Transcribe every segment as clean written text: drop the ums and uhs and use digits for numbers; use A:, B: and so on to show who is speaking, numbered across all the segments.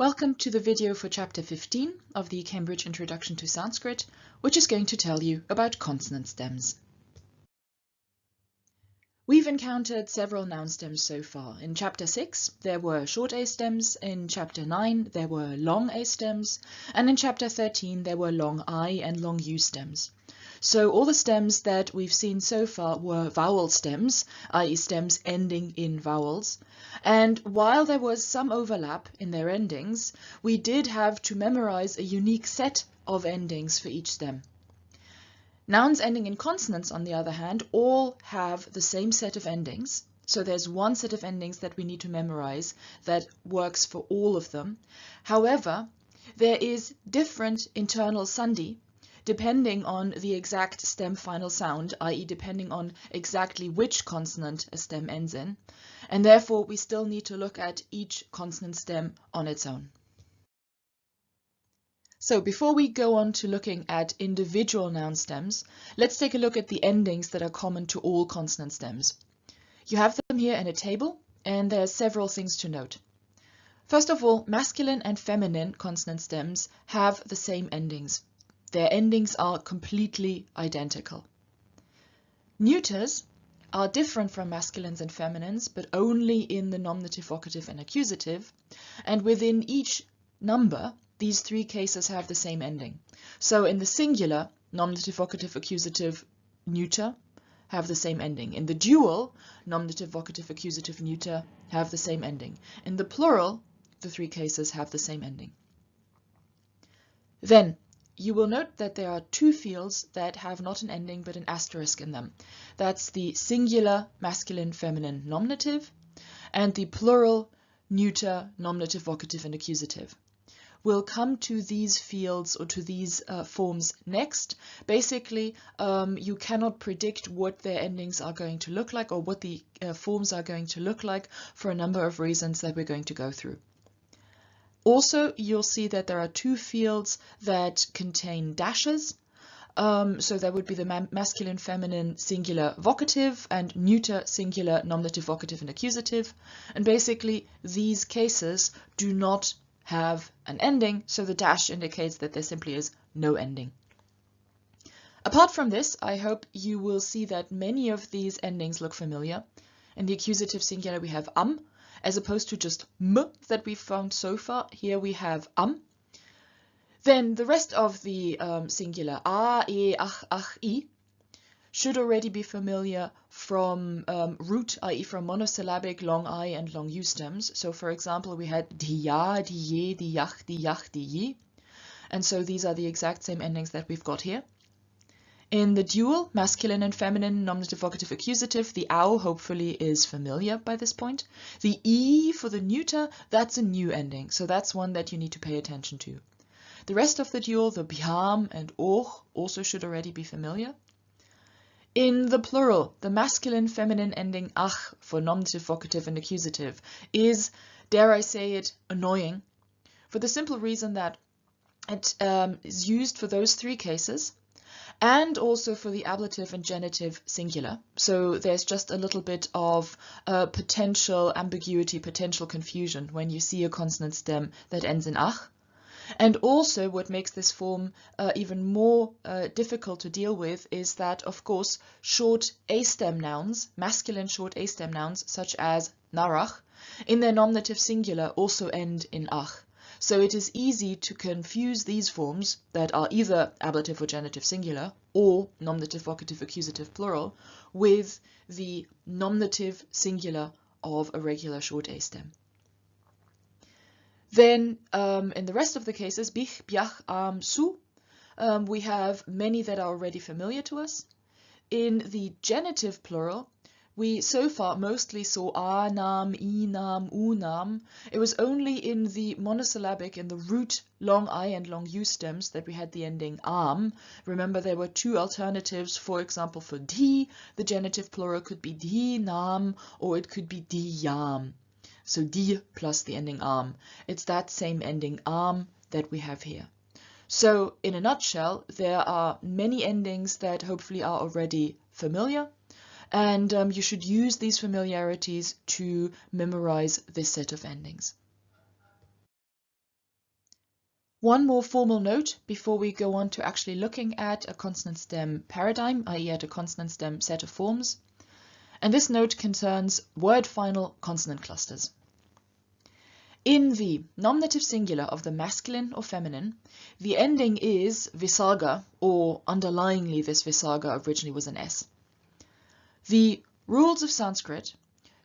A: Welcome to the video for Chapter 15 of the Cambridge Introduction to Sanskrit, which is going to tell you about consonant stems. We've encountered several noun stems so far. In Chapter 6 there were short A stems, in Chapter 9 there were long A stems, and in Chapter 13 there were long I and long U stems. So all the stems that we've seen so far were vowel stems, i.e. stems ending in vowels. And while there was some overlap in their endings, we did have to memorize a unique set of endings for each stem. Nouns ending in consonants, on the other hand, all have the same set of endings. So there's one set of endings that we need to memorize that works for all of them. However, there is different internal sandhi depending on the exact stem final sound, i.e. depending on exactly which consonant a stem ends in, and therefore we still need to look at each consonant stem on its own. So before we go on to looking at individual noun stems, let's take a look at the endings that are common to all consonant stems. You have them here in a table, and there are several things to note. First of all, masculine and feminine consonant stems have the same endings. Their endings are completely identical. Neuters are different from masculines and feminines, but only in the nominative, vocative, and accusative. And within each number, these three cases have the same ending. So in the singular, nominative, vocative, accusative, neuter have the same ending. In the dual, nominative, vocative, accusative, neuter have the same ending. In the plural, the three cases have the same ending. Then, you will note that there are two fields that have not an ending but an asterisk in them. That's the singular masculine feminine nominative and the plural neuter nominative vocative and accusative. We'll come to these fields or to these forms next. Basically, you cannot predict what their endings are going to look like or what the forms are going to look like for a number of reasons that we're going to go through. Also, you'll see that there are two fields that contain dashes. So there would be the masculine, feminine, singular, vocative, and neuter, singular, nominative, vocative, and accusative. And basically, these cases do not have an ending, so the dash indicates that there simply is no ending. Apart from this, I hope you will see that many of these endings look familiar. In the accusative singular, we have as opposed to just m that we've found so far. Here we have Then the rest of the singular, a, e, ach, I, should already be familiar from root, i.e. from monosyllabic long I and long U stems. So for example, we had di ya, di ye, di yach, di yach, di yi. And so these are the exact same endings that we've got here. In the dual, masculine and feminine, nominative, vocative, accusative, the ow hopefully is familiar by this point. The e for the neuter, that's a new ending, so that's one that you need to pay attention to. The rest of the dual, the biham and och, also should already be familiar. In the plural, the masculine, feminine ending ach for nominative, vocative, and accusative is, dare I say it, annoying, for the simple reason that it is used for those three cases, and also for the ablative and genitive singular. So there's just a little bit of potential ambiguity, potential confusion when you see a consonant stem that ends in ach. And also what makes this form even more difficult to deal with is that, of course, short A-stem nouns, masculine short A-stem nouns, such as narach, in their nominative singular also end in ach. So it is easy to confuse these forms that are either ablative or genitive singular or nominative, vocative, accusative plural with the nominative singular of a regular short A stem. Then in the rest of the cases, bich, biach, su, we have many that are already familiar to us. In the genitive plural, we so far mostly saw a-nam, i-nam, u-nam. It was only in the monosyllabic, in the root long I and long U stems that we had the ending am. Remember, there were two alternatives. For example, for di, the genitive plural could be di-nam or it could be di-yam. So di plus the ending am. It's that same ending am that we have here. So in a nutshell, there are many endings that hopefully are already familiar. And you should use these familiarities to memorize this set of endings. One more formal note before we go on to actually looking at a consonant stem paradigm, i.e. at a consonant stem set of forms. And this note concerns word final consonant clusters. In the nominative singular of the masculine or feminine, the ending is visarga, or underlyingly this visarga originally was an S. The rules of Sanskrit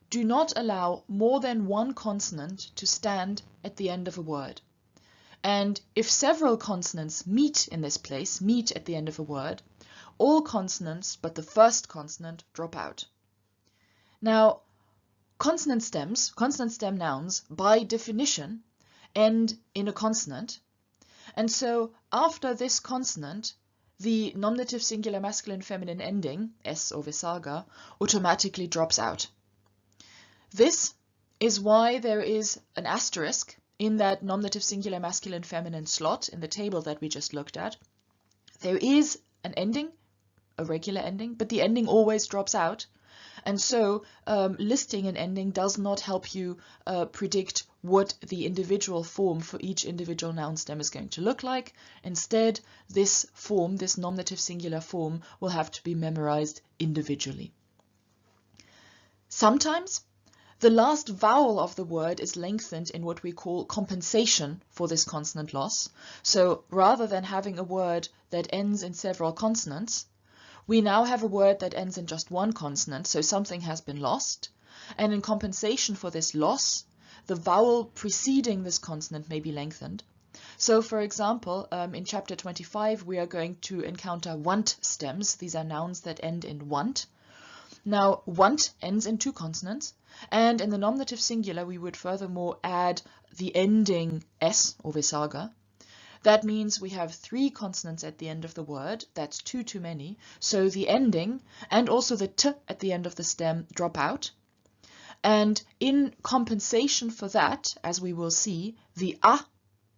A: do not allow more than one consonant to stand at the end of a word. And if several consonants meet in this place, meet at the end of a word, all consonants but the first consonant drop out. Now, consonant stem nouns, by definition, end in a consonant. And so after this consonant, the nominative singular masculine feminine ending, S or visarga, automatically drops out. This is why there is an asterisk in that nominative singular masculine feminine slot in the table that we just looked at. There is an ending, a regular ending, but the ending always drops out. And so listing an ending does not help you predict what the individual form for each individual noun stem is going to look like. Instead, this form, this nominative singular form, will have to be memorized individually. Sometimes the last vowel of the word is lengthened in what we call compensation for this consonant loss. So rather than having a word that ends in several consonants, we now have a word that ends in just one consonant, so something has been lost. And in compensation for this loss, the vowel preceding this consonant may be lengthened. So for example, in chapter 25, we are going to encounter want stems. These are nouns that end in want. Now, want ends in two consonants, and in the nominative singular, we would furthermore add the ending S or visarga. That means we have three consonants at the end of the word. That's two too many. So the ending and also the T at the end of the stem drop out. And in compensation for that, as we will see, the A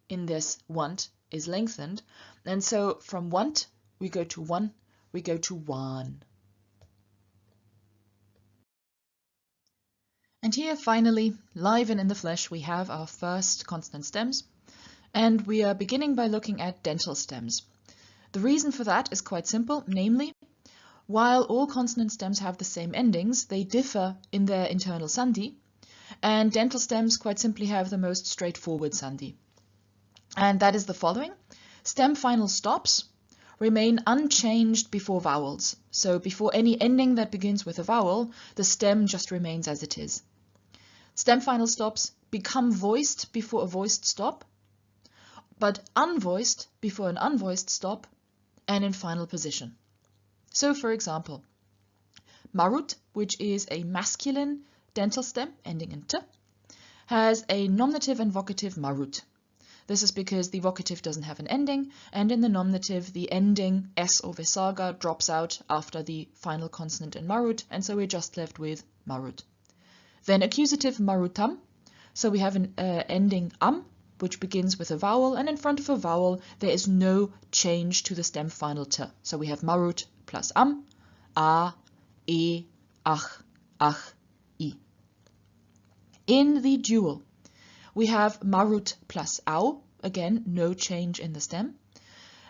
A: in this want is lengthened. And so from want, we go to one, we go to one. And here, finally, live and in the flesh, we have our first consonant stems. And we are beginning by looking at dental stems. The reason for that is quite simple, namely, while all consonant stems have the same endings, they differ in their internal sandhi, and dental stems quite simply have the most straightforward sandhi. And that is the following. Stem final stops remain unchanged before vowels. So before any ending that begins with a vowel, the stem just remains as it is. Stem final stops become voiced before a voiced stop, but unvoiced before an unvoiced stop, and in final position. So for example, marut, which is a masculine dental stem ending in T, has a nominative and vocative marut. This is because the vocative doesn't have an ending, and in the nominative the ending S or visarga drops out after the final consonant in marut, and so we're just left with marut. Then accusative marutam, so we have an ending am, which begins with a vowel, and in front of a vowel there is no change to the stem final T. So we have marut plus am, a, e, ach, ach, i. In the dual, we have marut plus au, again no change in the stem.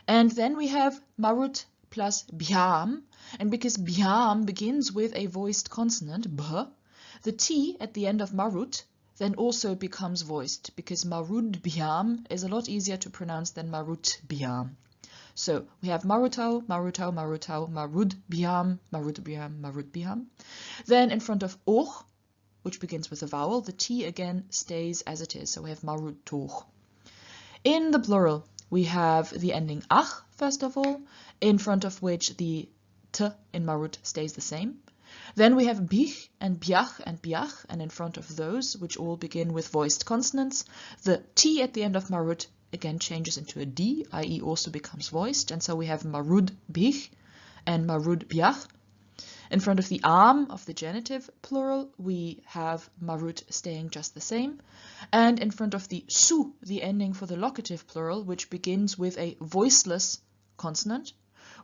A: And then we have marut plus bhyam, and because bhyam begins with a voiced consonant, b, the T at the end of marut then also becomes voiced, because marud bhyam is a lot easier to pronounce than marut bhyam. So we have marutau, marutau, marutau, marud bhyam, marud bhyam, marud bhyam. Then in front of och, which begins with a vowel, the T again stays as it is. So we have marud toch. In the plural, we have the ending ach, first of all, in front of which the T in marut stays the same. Then we have bich and biach and biach, and in front of those, which all begin with voiced consonants, the T at the end of marut again changes into a D, i.e. also becomes voiced, and so we have marud bich and marud biach. In front of the am of the genitive plural, we have marut staying just the same, and in front of the su, the ending for the locative plural, which begins with a voiceless consonant,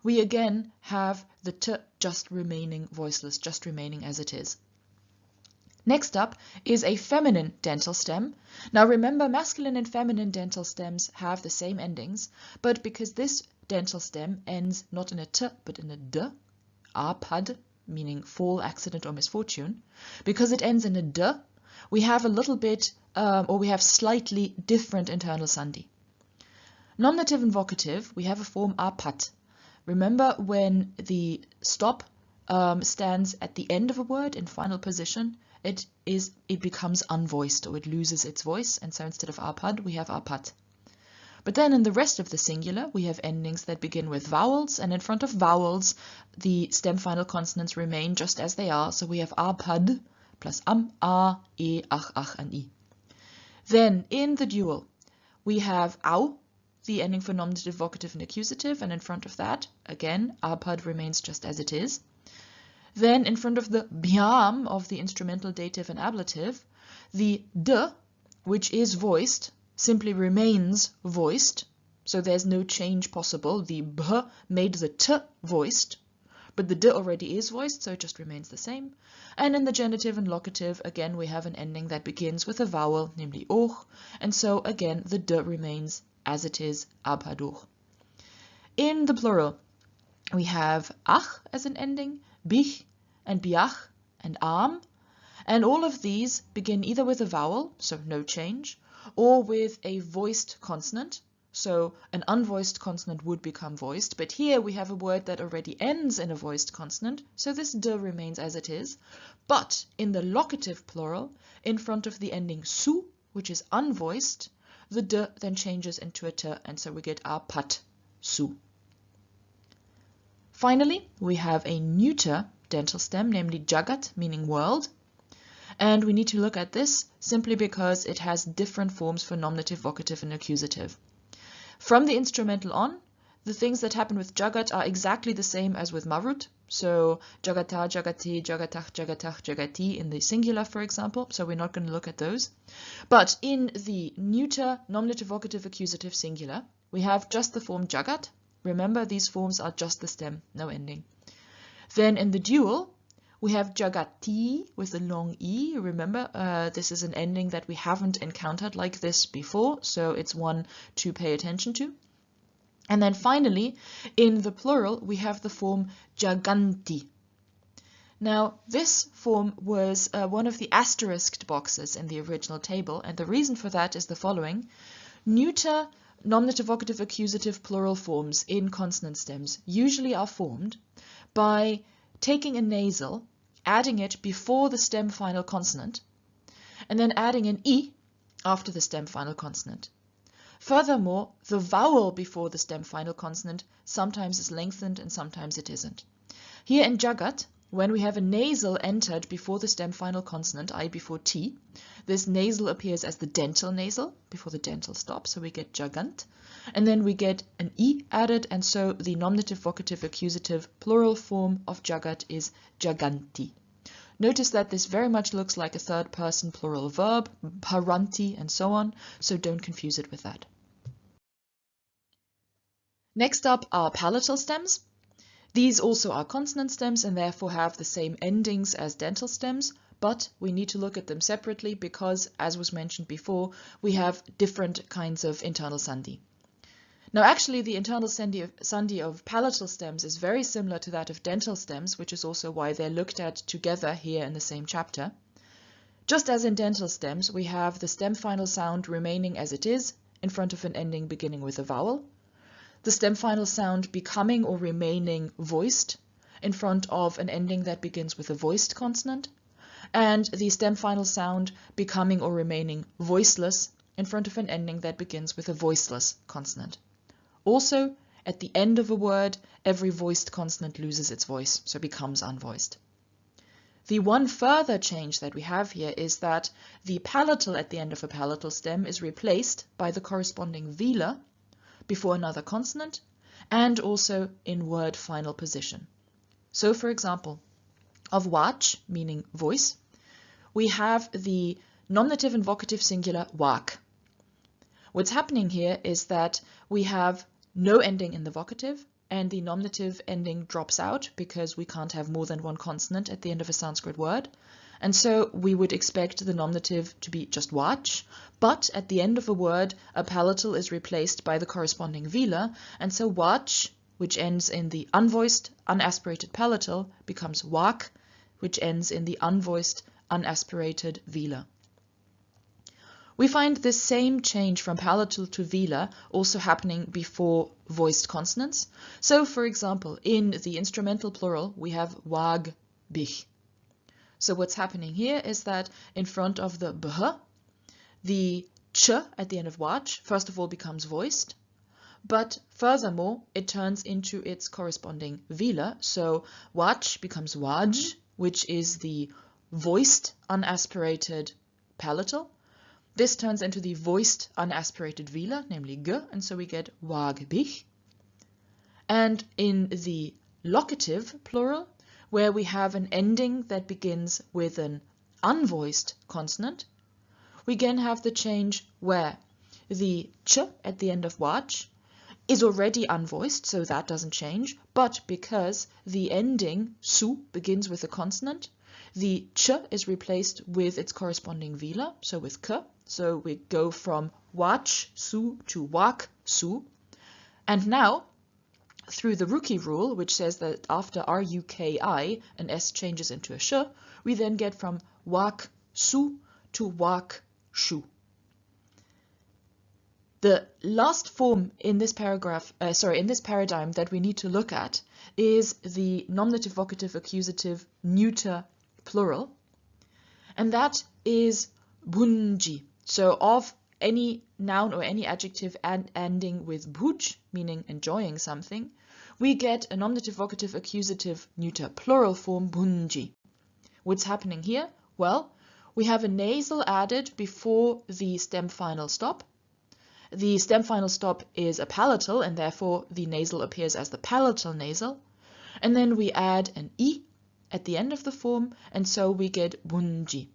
A: we again have the T just remaining voiceless, just remaining as it is. Next up is a feminine dental stem. Now remember, masculine and feminine dental stems have the same endings, but because this dental stem ends not in a t but in a d, apad, meaning fall, accident or misfortune, because it ends in a d, we have a little bit, or we have slightly different internal sandhi. Nominative and vocative, we have a form apat. Remember when the stop stands at the end of a word in final position, it becomes unvoiced, or it loses its voice, and so instead of apad we have apat. But then in the rest of the singular we have endings that begin with vowels, and in front of vowels the stem final consonants remain just as they are, so we have apad plus a, e, ach, and i. Then in the dual we have au, the ending for nominative, vocative and accusative, and in front of that again apad remains just as it is. Then in front of the biam of the instrumental dative and ablative, the d, which is voiced, simply remains voiced, so there's no change possible. The b made the t voiced, but the d already is voiced, so it just remains the same. And in the genitive and locative, again we have an ending that begins with a vowel, namely och, and so again the d remains as it is, abhadur. In the plural, we have ach as an ending, bich and biach and am, and all of these begin either with a vowel, so no change, or with a voiced consonant, so an unvoiced consonant would become voiced, but here we have a word that already ends in a voiced consonant, so this d remains as it is. But in the locative plural, in front of the ending su, which is unvoiced, the d then changes into a t, and so we get apat su. Finally, we have a neuter dental stem, namely jagat, meaning world, and we need to look at this simply because it has different forms for nominative, vocative and accusative. From the instrumental on, the things that happen with jagat are exactly the same as with marut, so jagata, jagati, jagatach, jagatach, jagati in the singular, for example, so we're not going to look at those. But in the neuter, nominative, vocative, accusative singular, we have just the form jagat. Remember, these forms are just the stem, no ending. Then in the dual, we have jagati with a long e. Remember, this is an ending that we haven't encountered like this before, so it's one to pay attention to. And then finally, in the plural, we have the form jaganti. Now, this form was one of the asterisked boxes in the original table, and the reason for that is the following. Neuter, nominative, vocative, accusative plural forms in consonant stems usually are formed by taking a nasal, adding it before the stem final consonant, and then adding an e after the stem final consonant. Furthermore, the vowel before the stem final consonant sometimes is lengthened and sometimes it isn't. Here in jagat, when we have a nasal entered before the stem final consonant, i.e. before t, this nasal appears as the dental nasal before the dental stop, so we get jagant, and then we get an e added, and so the nominative, vocative, accusative plural form of jagat is jaganti. Notice that this very much looks like a third person plural verb, paranti and so on, so don't confuse it with that. Next up are palatal stems. These also are consonant stems and therefore have the same endings as dental stems, but we need to look at them separately because, as was mentioned before, we have different kinds of internal sandhi. Now actually the internal sandhi of palatal stems is very similar to that of dental stems, which is also why they're looked at together here in the same chapter. Just as in dental stems, we have the stem final sound remaining as it is in front of an ending beginning with a vowel, the stem final sound becoming or remaining voiced in front of an ending that begins with a voiced consonant, and the stem final sound becoming or remaining voiceless in front of an ending that begins with a voiceless consonant. Also, at the end of a word, every voiced consonant loses its voice, so becomes unvoiced. The one further change that we have here is that the palatal at the end of a palatal stem is replaced by the corresponding velar before another consonant, and also in word final position. So, for example, of wach, meaning voice, we have the nominative and vocative singular wak. What's happening here is that we have no ending in the vocative, and the nominative ending drops out because we can't have more than one consonant at the end of a Sanskrit word, And so we would expect the nominative to be just watch, but at the end of a word, a palatal is replaced by the corresponding velar, and so watch, which ends in the unvoiced, unaspirated palatal, becomes wak, which ends in the unvoiced, unaspirated velar. We find this same change from palatal to velar also happening before voiced consonants. So, for example, in the instrumental plural, we have wag, bich. So what's happening here is that in front of the bh, the ch at the end of watch, first of all, becomes voiced, but furthermore, it turns into its corresponding velar. So watch becomes waj, which is the voiced unaspirated palatal. This turns into the voiced unaspirated velar, namely g, and so we get wag bich. And in the locative plural, where we have an ending that begins with an unvoiced consonant, we again have the change where the ch at the end of watch is already unvoiced, so that doesn't change, but because the ending su begins with a consonant, the ch is replaced with its corresponding velar, so with k, so we go from watch su to wak su, and now through the Ruki rule, which says that after ruki, an s changes into a sh, we then get from wak su to wak shu. The last form in this paragraph, in this paradigm that we need to look at is the nominative, vocative, accusative, neuter plural, and that is bunji. So of any noun or any adjective ending with bhuj, meaning enjoying something, we get a nominative, vocative, accusative, neuter plural form bunji. What's happening here? Well, we have a nasal added before the stem final stop. The stem final stop is a palatal, and therefore the nasal appears as the palatal nasal. And then we add an I at the end of the form, and so we get bunji.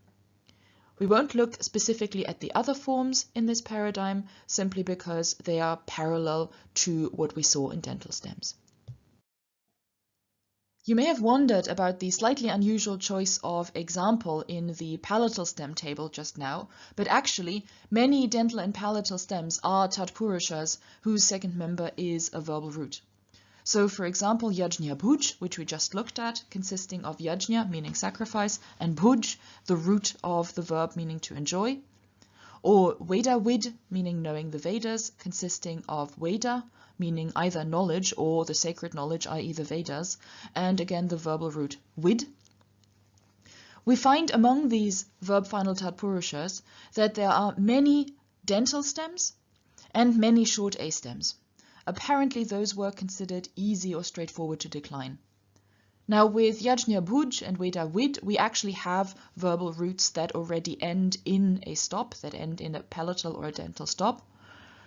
A: We won't look specifically at the other forms in this paradigm, simply because they are parallel to what we saw in dental stems. You may have wondered about the slightly unusual choice of example in the palatal stem table just now, but actually many dental and palatal stems are tatpurushas whose second member is a verbal root. So, for example, yajna bhuj, which we just looked at, consisting of yajna, meaning sacrifice, and bhuj, the root of the verb meaning to enjoy. Or Veda vid, meaning knowing the Vedas, consisting of Veda, meaning either knowledge or the sacred knowledge, i.e. the Vedas, and again the verbal root vid. We find among these verb final tatpurushas that there are many dental stems and many short a stems. Apparently those were considered easy or straightforward to decline. Now with yajna bhuj and Veda vid, we actually have verbal roots that already end in a stop, that end in a palatal or a dental stop.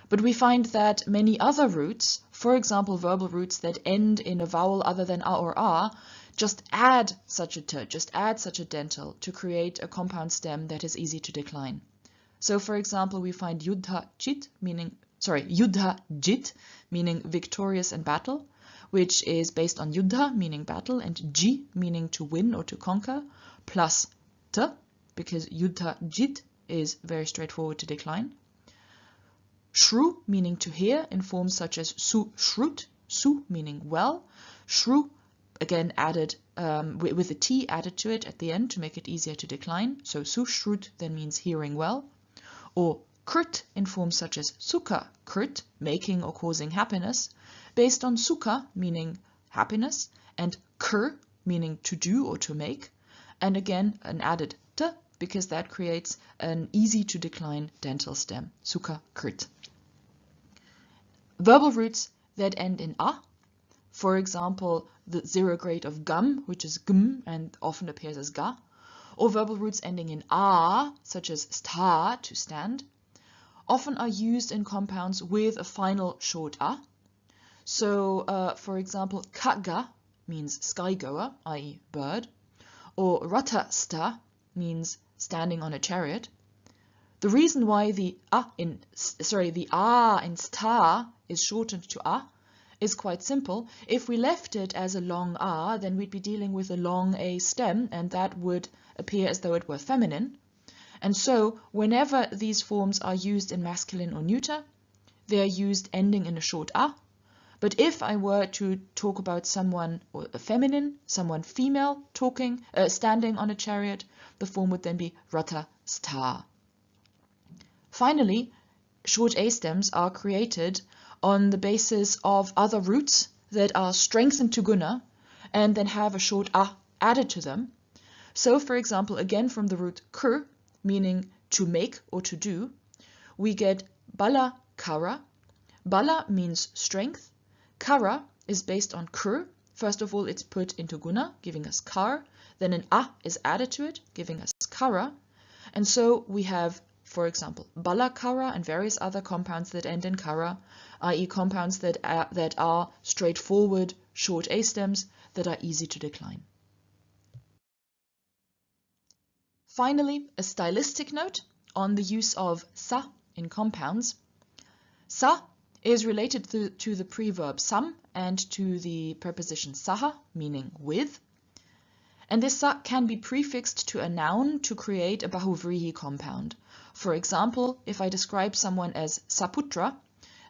A: But we find that many other roots, for example verbal roots that end in a vowel other than a or a, just add such a t, just add such a dental to create a compound stem that is easy to decline. So for example we find yuddha jit, meaning victorious in battle, which is based on yuddha, meaning battle, and ji, meaning to win or to conquer, plus t, because yuddha jit is very straightforward to decline. Shru, meaning to hear, in forms such as su shrut, su meaning well, shru, again added with a t added to it at the end to make it easier to decline, so su shrut then means hearing well. Or krit, in forms such as sukha krit, making or causing happiness, based on sukha, meaning happiness, and kr, meaning to do or to make, and again an added t, because that creates an easy to decline dental stem, sukha krit. Verbal roots that end in a, for example the zero grade of gum, which is gm and often appears as ga, or verbal roots ending in a, such as sta, to stand, often are used in compounds with a final short a. So, for example, kaga means skygoer, i.e. bird, or ratasta means standing on a chariot. The reason why the a in sta is shortened to a is quite simple. If we left it as a long a, then we'd be dealing with a long a stem, and that would appear as though it were feminine. And so whenever these forms are used in masculine or neuter, they are used ending in a short a. But if I were to talk about someone or a feminine, someone female standing on a chariot, the form would then be rata sta. Finally, short a stems are created on the basis of other roots that are strengthened to guna and then have a short a added to them. So, for example, again from the root kur, meaning to make or to do, we get bala kara. Bala means strength. Kara is based on kur. First of all, it's put into guna, giving us kar. Then an a is added to it, giving us kara. And so we have, for example, bala kara and various other compounds that end in kara, i.e. compounds that are straightforward short a stems that are easy to decline. Finally, a stylistic note on the use of sa in compounds. Sa is related to the preverb sam and to the preposition saha, meaning with. And this sa can be prefixed to a noun to create a bahuvrihi compound. For example, if I describe someone as saputra,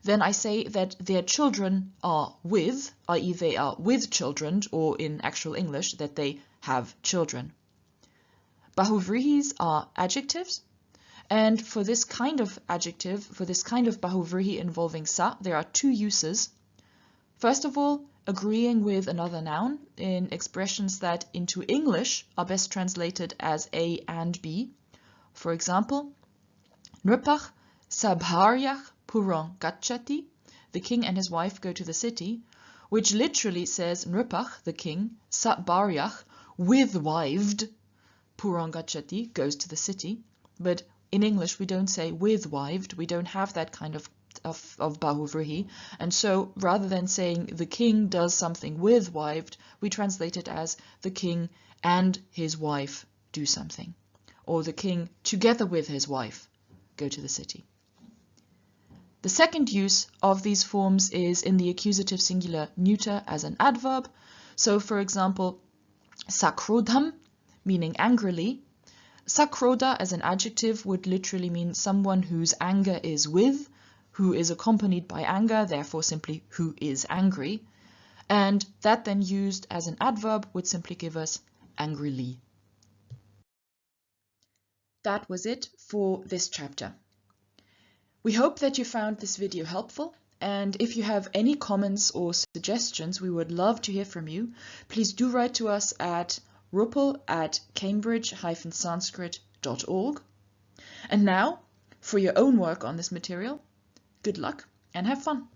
A: then I say that their children are with, i.e. they are with children, or in actual English, that they have children. Bahuvrihis are adjectives, and for this kind of adjective, for this kind of bahuvrihi involving sa, there are two uses. First of all, agreeing with another noun in expressions that into English are best translated as A and B. For example, Nrpach sabharyach purang gachati, the king and his wife go to the city, which literally says Nrpach, the king, sabharyach, with-wived, purang gachati, goes to the city. But in English we don't say with-wived, we don't have that kind of bahuvrihi, and so rather than saying the king does something with-wived, we translate it as the king and his wife do something, or the king together with his wife go to the city. The second use of these forms is in the accusative singular neuter as an adverb. So for example, sakrodham, meaning angrily. Sakroda as an adjective would literally mean someone whose anger is with, who is accompanied by anger, therefore simply who is angry. And that then used as an adverb would simply give us angrily. That was it for this chapter. We hope that you found this video helpful, and if you have any comments or suggestions, we would love to hear from you. Please do write to us at ruppel@cambridge-sanskrit.org. And now, for your own work on this material, good luck and have fun!